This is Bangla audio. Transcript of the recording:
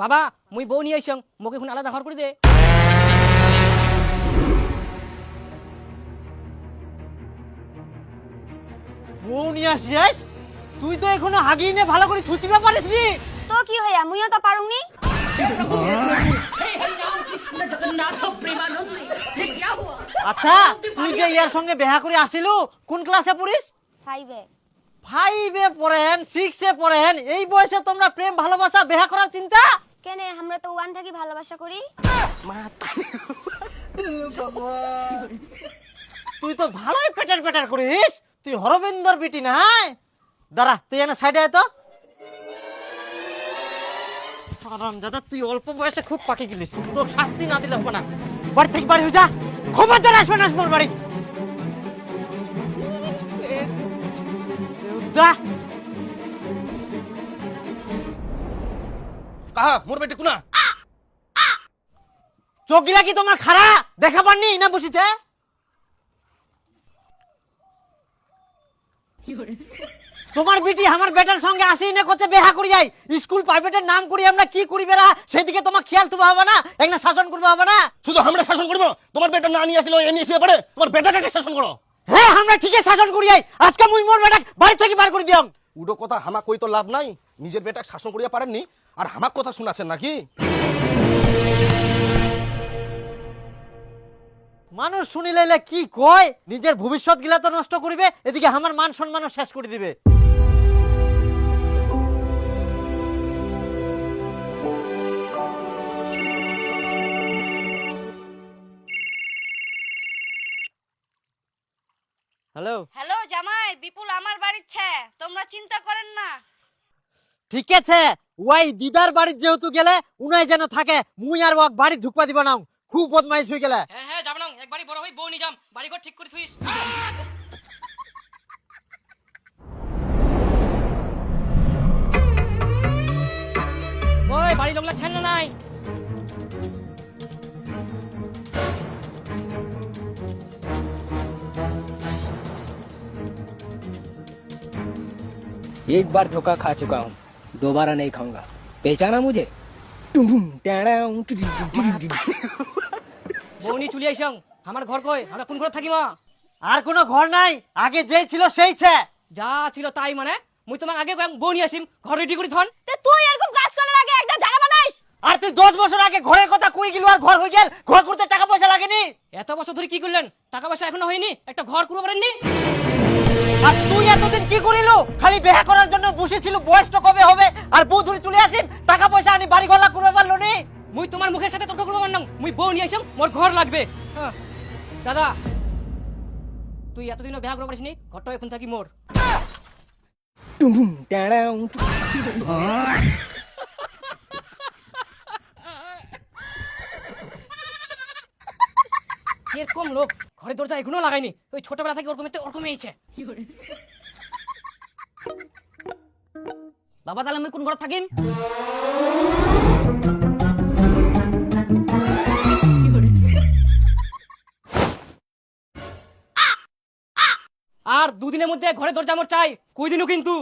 বাবা মুই বউ নিয়ে আইসং মোকে এখন আলাদা ঘর করে দে। বউ নিয়ে আসিস? তুই তো এখনো হাগিনে ভালো করে ছুচিবা পারিস নি। তো কি হইয়া মুইও তো পারুংনি। আচ্ছা তুই যে ইয়ার সঙ্গে বিয়া করে আসিলু কোন ক্লাসে পড়িস? 5 এ। 5 এ পড়েন 6 এ পড়েন, এই বয়সে তোমরা প্রেম ভালোবাসা বিয়া করার চিন্তা? কেনে আমরা তো 1 থাকি ভালোবাসা করি। তুই তো ভালোই পেটার পেটার করিস, তুই হরবিন্দর বিটি না? দাঁড়া তুই এনে সাইডে আয় তো। দাদা তুই অল্প বয়সে খুব পাকি গেলিস, তোর শাস্তি না দিলে হবে না। বাড়ি থেকে বাড়ি হয়ে যা, খবরদার আসবে না মোর বাড়ি। কাহা মোর বেটি কোনা? চোখগুলা কি তোমার খারা দেখা পাননি না বসিছে? তোমার বেটি আমার বেটার সঙ্গে আসি না করছে বেহা করি যাই, স্কুল প্রাইভেটের নাম করি আমরা কি করি বেড়া, সেদিকে তোমার খেয়াল তো হবে না, একটা শাসন করবো হবে না? শুধু আমরা শাসন করবো? তোমার বেটা না নিয়ে আসলে এমনি শুয়ে পড়ে, তোমার বেটাটাকে শাসন করো। হ্যাঁ আমরা ঠিকই শাসন করি যাই, আজকে মুই মোর বেটা বাড়ি থেকে বার করে দিলাম। উডো কথা হামা কই তো লাভ নাই, নিজের বেটাকে শাসন করিয়া পারেননি আর হামাক কথা শুনাছেন নাকি? মানুষ শুনিলে কি কয়, নিজের ভবিষ্যৎ গিলা তো নষ্ট করিবে, এদিকে আমার মান সম্মানও শেষ করে দিবে। হ্যালো হ্যালো জামাই, বিপুল আমার বাড়িতে, তোমরা চিন্তা করেন না। ঠিক আছে, ওই দিদার বাড়ির যেহেতু গেলে উনাই যেন থাকে, মুই আর ওয়াক বাড়ি ঢুকবা দিব না, খুব বদমাইশ হয়ে গেলে। হ্যাঁ হ্যাঁ যাব না, একবারই বড় হই বউ নিয়ে যাম, বাড়ি ঘর ঠিক করে থুইস। ওই বাড়ি লোকলা ছাড় না নাই। एक बार धोखा खा चुका हूँ, दोबारा नहीं खाऊंगा। पहचाना मुझे? टुम टुम टाडाउं टुडि टुडि टुडि। বউ নিয়ে চলে আইসং, আমার ঘর কই, আমরা কোন ঘরে থাকি মা? আর কোনো ঘর নাই, আগে যেই ছিল সেই ছে। যা ছিল তাই মানে, মুই তোমাকে আগে কইম বউ নিয়ে আসিম, ঘর রেডি করে থন। তে তুই এরকম কাজ করার আগে একটা জায়গা বানাইস। আর তুই 10 বছর আগে ঘরের কথা কই গেল আর ঘর হয়ে গেল, ঘর করতে টাকা পয়সা লাগেনি? এত বছর ধরে কি করলেন, টাকা পয়সা এখনো হয়নি, একটা ঘর করতে পারেননি? আর তুই এতদিন কি করিল? খালি বিয়ে করার জন্য বসেছিল, বয়সটা কবে হবে আর বউ ধরে চলে আসিম, টাকা পয়সা আনি বাড়ি ঘর করবে পারলো নি? মুই তোমার মুখের সাথে তর্ক করব না, মুই বউ নিয়ে আইসং, মোর ঘর লাগবে। হ্যাঁ দাদা তুই এতদিনও বিয়া করতে পারিসনি, ঘরটা এখন থাকি মোর। टुम टुम टाडाउं टुडि टुडि। এরকম লোক ঘরের দরজা এখনো লাগাইনি, ওই ছোটবেলা থেকে ওরকমই হয়েছে। বাবা তাহলে আমি কোন ঘরে থাকিম? আর দুদিনের মধ্যে ঘরের দরজা আমার চাই, কই দিনও কিন্তু।